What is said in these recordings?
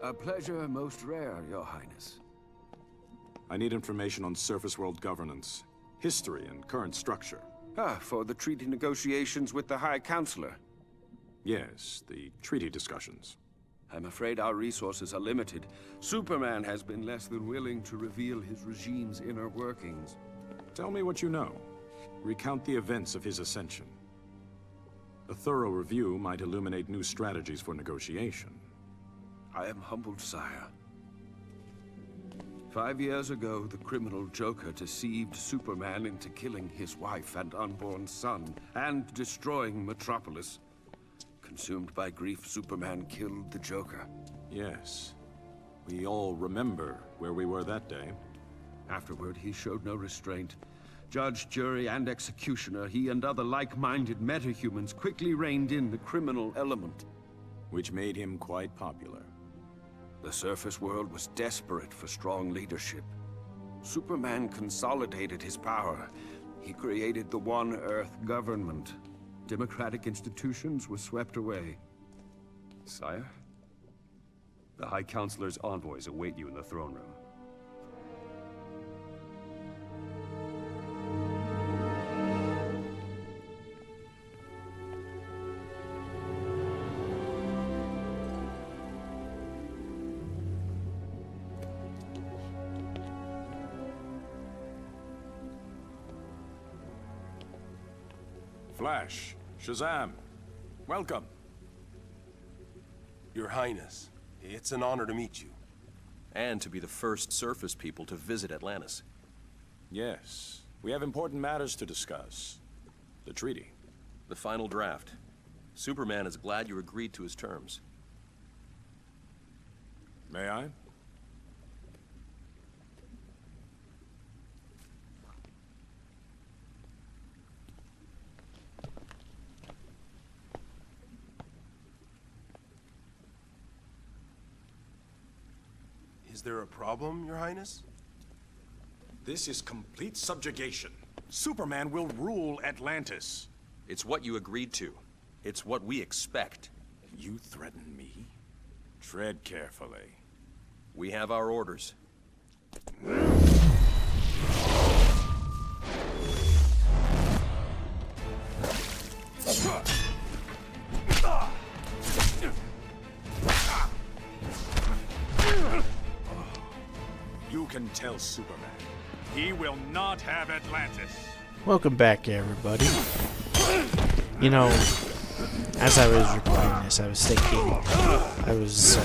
A pleasure most rare, Your Highness. I need information on surface world governance, history, and current structure. For the treaty negotiations with the High Counselor. Yes, the treaty discussions. I'm afraid our resources are limited. Superman has been less than willing to reveal his regime's inner workings. Tell me what you know. Recount the events of his ascension. A thorough review might illuminate new strategies for negotiation. I am humbled, sire. 5 years ago, the criminal Joker deceived Superman into killing his wife and unborn son, and destroying Metropolis. Consumed by grief, Superman killed the Joker. Yes. We all remember where we were that day. Afterward, he showed no restraint. Judge, jury, and executioner, he and other like-minded metahumans quickly reined in the criminal element. Which made him quite popular. The surface world was desperate for strong leadership. Superman consolidated his power. He created the One Earth government. Democratic institutions were swept away. Sire? The High Counselor's envoys await you in the throne room. Flash, Shazam, welcome. Your Highness, it's an honor to meet you. And to be the first surface people to visit Atlantis. Yes, we have important matters to discuss. The treaty. The final draft. Superman is glad you agreed to his terms. May I? Is there a problem, Your Highness? This is complete subjugation. Superman will rule Atlantis. It's what you agreed to. It's what we expect. You threaten me? Tread carefully. We have our orders. You can tell Superman. He will not have Atlantis. Welcome back, everybody. You know, as I was recording this, I was thinking, I was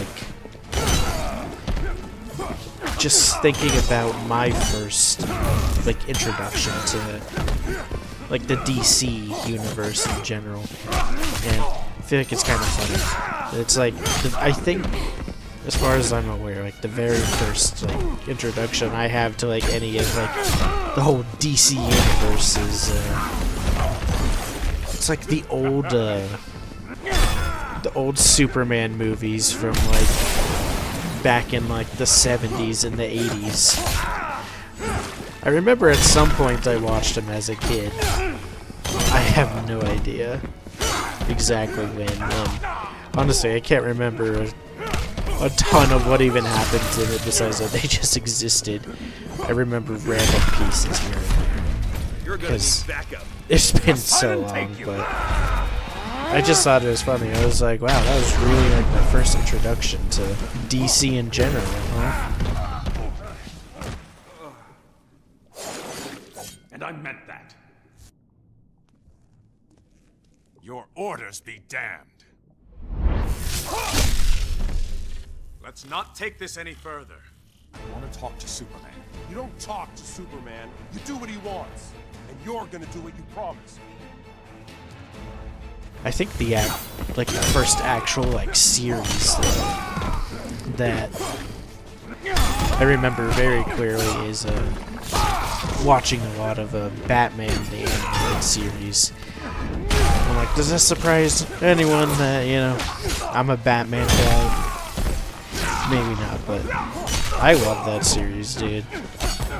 just thinking about my first, introduction to, the DC universe in general. And I feel like it's kind of funny. It's I think, as far as I'm aware, the very first, introduction I have to, any of, the whole DC universe is, it's the old Superman movies from, back in, the 70s and the 80s. I remember at some point I watched them as a kid. I have no idea exactly when, and honestly, I can't remember a ton of what even happened to it besides that they just existed. I remember random pieces here and there. Because it's been so long, but I just thought it was funny. I was like, wow, that was really my first introduction to DC in general, huh? And I meant that. Your orders be damned. Let's not take this any further. I want to talk to Superman. You don't talk to Superman, you do what he wants. And you're gonna do what you promised. I think the first actual series that I remember very clearly is watching a lot of Batman the animated series. I'm like, does this surprise anyone that I'm a Batman guy? Maybe not, but I love that series, dude.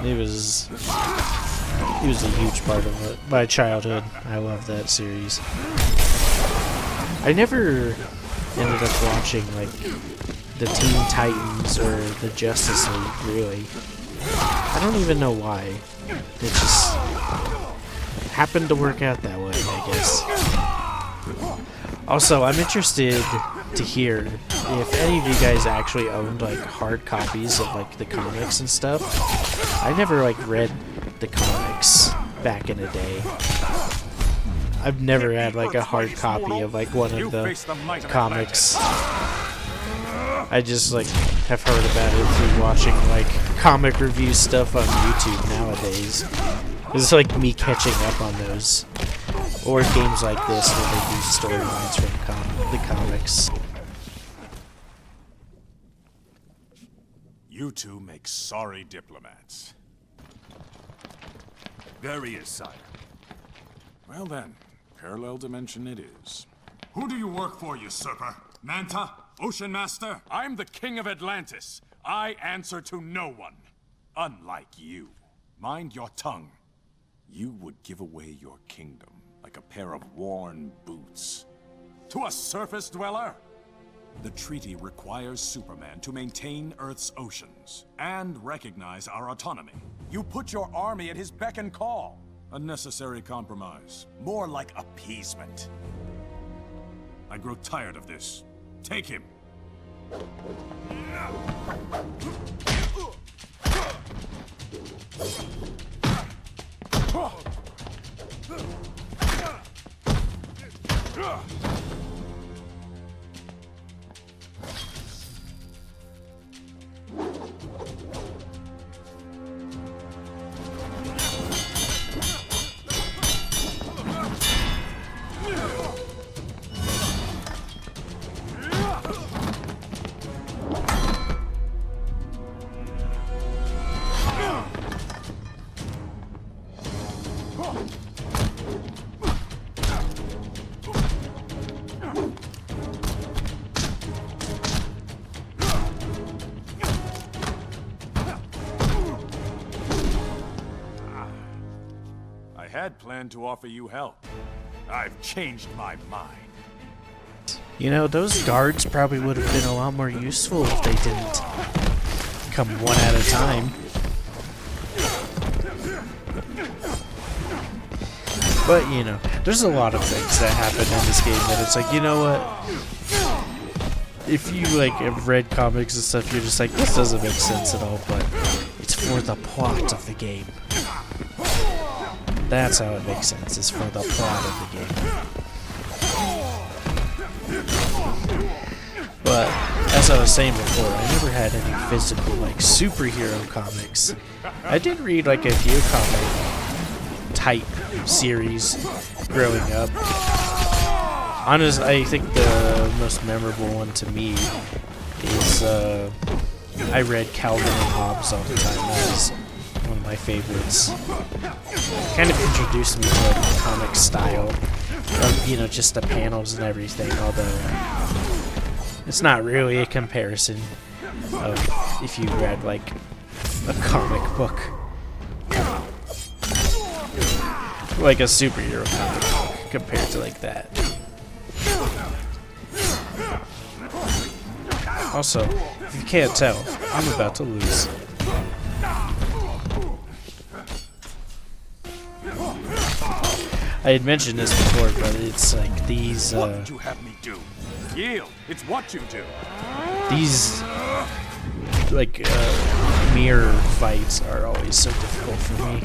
It was a huge part of my childhood. I love that series. I never ended up watching the Teen Titans or the Justice League, really. I don't even know why. It just happened to work out that way, I guess. Also, I'm interested to hear if any of you guys actually owned like hard copies of like the comics and stuff. I never like read the comics back in the day. I've never had like a hard copy of like one of the comics. I just like have heard about it through watching like comic review stuff on YouTube nowadays. It's like me catching up on those. Or games like this where they do storylines from the comics. You two make sorry diplomats. There he is, sire. Well then, parallel dimension it is. Who do you work for, usurper? Manta? Ocean Master? I'm the king of Atlantis. I answer to no one. Unlike you. Mind your tongue. You would give away your kingdom like a pair of worn boots. To a surface dweller? The treaty requires Superman to maintain Earth's oceans and recognize our autonomy. You put your army at his beck and call. A necessary compromise. More like appeasement. I grow tired of this. Take him. I had planned to offer you help. I've changed my mind. You know, those guards probably would have been a lot more useful if they didn't come one at a time. But, you know, there's a lot of things that happen in this game that it's like, you know what? If you, like, have read comics and stuff, you're just like, this doesn't make sense at all, but it's for the plot of the game. That's how it makes sense, it's for the plot of the game. But, as I was saying before, I never had any physical, like, superhero comics. I did read, like, a few comic-type series growing up. Honestly, I think the most memorable one to me is, I read Calvin and Hobbes all the time. That was one of my favorites. Kind of introduced me to like the comic style of, you know, just the panels and everything, although it's not really a comparison of if you read like a comic book, like a superhero comic book compared to like that. Also, if you can't tell, I'm about to lose. I had mentioned this before, but it's like these, What did you have me do? Yield. It's what you do. these, like, mirror fights are always so difficult for me.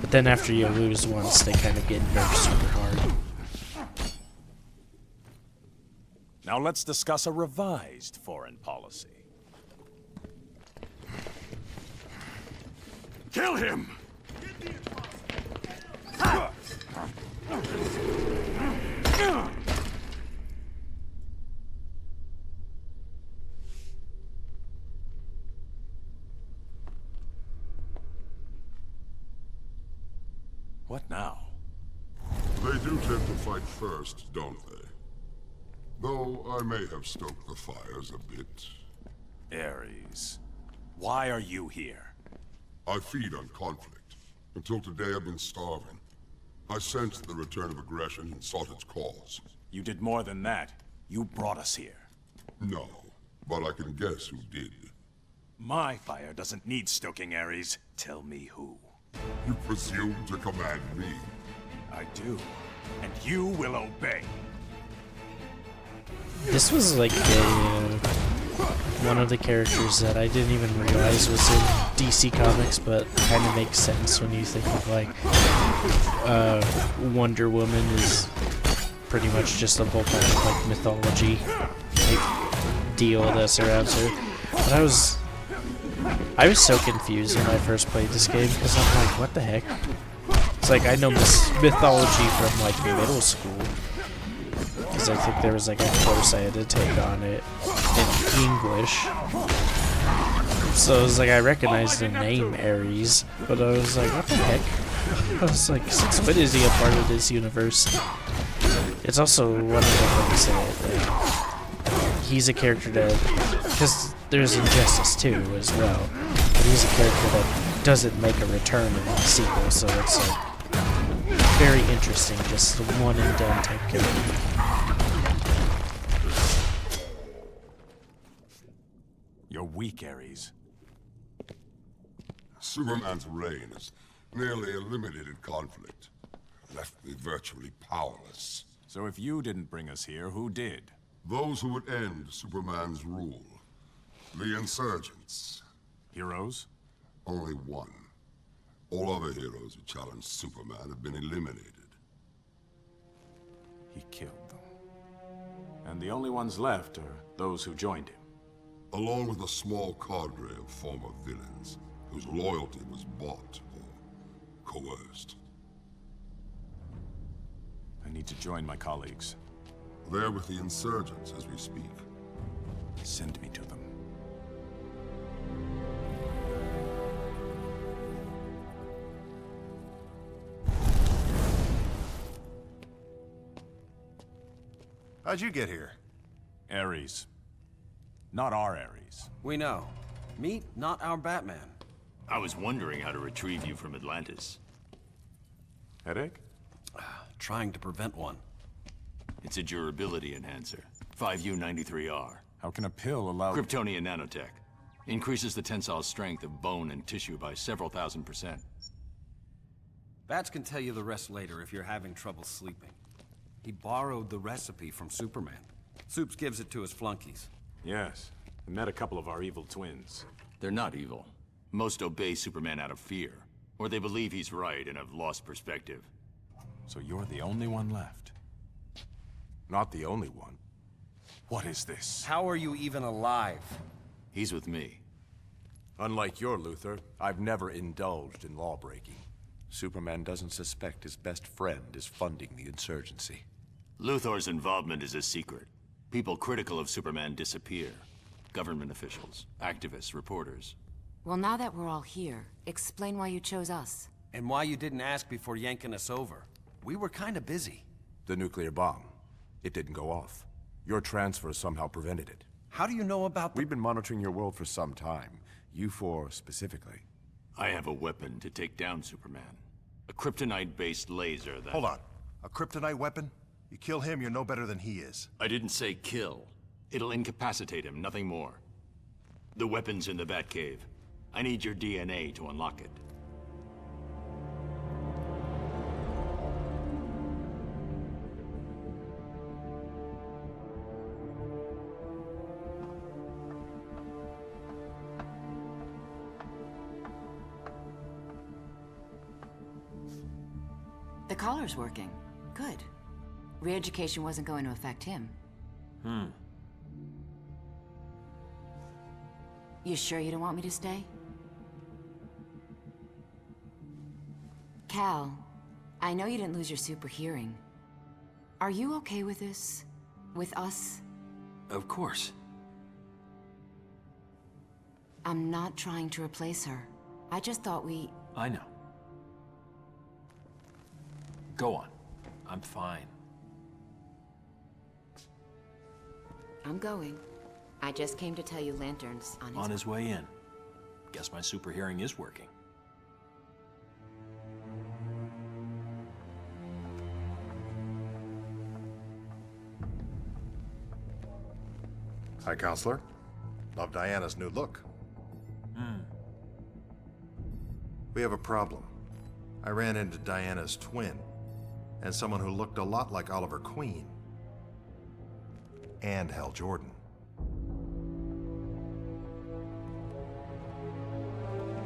But then after you lose once, they kind of get nerfed super hard. Now let's discuss a revised foreign policy. Kill him! What now? They do tend to fight first, don't they? Though I may have stoked the fires a bit. Ares, why are you here? I feed on conflict. Until today I've been starving. I sensed the return of aggression and sought its cause. You did more than that. You brought us here. No. but I can guess who did. My fire doesn't need stoking, Ares. Tell me who. You presume to command me? I do. And you will obey. This was like one of the characters that I didn't even realize was in DC Comics, but kind of makes sense when you think of like Wonder Woman is pretty much just a whole bunch of like mythology like, deal that surrounds her. But I was so confused when I first played this game because I'm like, what the heck? It's like I know mythology from like middle school because I think there was like a course I had to take on it in English. So it was like I recognized the name Ares, but I was like, what the heck? I was like, since when is he a part of this universe? It's also one of the things that he's a character that, because there's Injustice 2 as well, but he's a character that doesn't make a return in the sequel, so it's like very interesting, just a one and done type character. You're weak, Ares. Superman's reign has nearly eliminated conflict. Left me virtually powerless. So if you didn't bring us here, who did? Those who would end Superman's rule. The insurgents. Heroes? Only one. All other heroes who challenged Superman have been eliminated. He killed them. And the only ones left are those who joined him. Along with a small cadre of former villains, whose loyalty was bought or coerced. I need to join my colleagues. They're with the insurgents as we speak. Send me to them. How'd you get here? Ares. Not our Ares. We know. Meet not our Batman. I was wondering how to retrieve you from Atlantis. Headache? Trying to prevent one. It's a durability enhancer. 5U93R. How can a pill allow... Kryptonian nanotech. Increases the tensile strength of bone and tissue by several thousand%. Bats can tell you the rest later if you're having trouble sleeping. He borrowed the recipe from Superman. Supes gives it to his flunkies. Yes. I met a couple of our evil twins. They're not evil. Most obey Superman out of fear. Or they believe he's right and have lost perspective. So you're the only one left. Not the only one. What is this? How are you even alive? He's with me. Unlike your Luthor, I've never indulged in lawbreaking. Superman doesn't suspect his best friend is funding the insurgency. Luthor's involvement is a secret. People critical of Superman disappear. Government officials, activists, reporters. Well, now that we're all here, explain why you chose us. And why you didn't ask before yanking us over. We were kinda busy. The nuclear bomb. It didn't go off. Your transfer somehow prevented it. How do you know about We've been monitoring your world for some time. You four specifically. I have a weapon to take down Superman. A kryptonite-based laser that... Hold on. A kryptonite weapon? You kill him, you're no better than he is. I didn't say kill. It'll incapacitate him, nothing more. The weapon's in the Batcave. I need your DNA to unlock it. The collar's working. Good. Re-education wasn't going to affect him. You sure you don't want me to stay? Cal, I know you didn't lose your super hearing. Are you okay with this? With us? Of course. I'm not trying to replace her. I just thought I know. Go on. I'm fine. I'm going. I just came to tell you Lantern's on his way in. Guess my super hearing is working. Hi, Counselor. Love Diana's new look. We have a problem. I ran into Diana's twin, and someone who looked a lot like Oliver Queen. And Hal Jordan.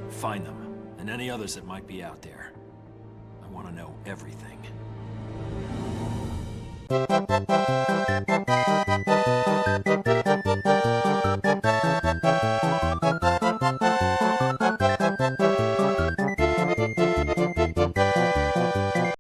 Find them, and any others that might be out there. I want to know everything.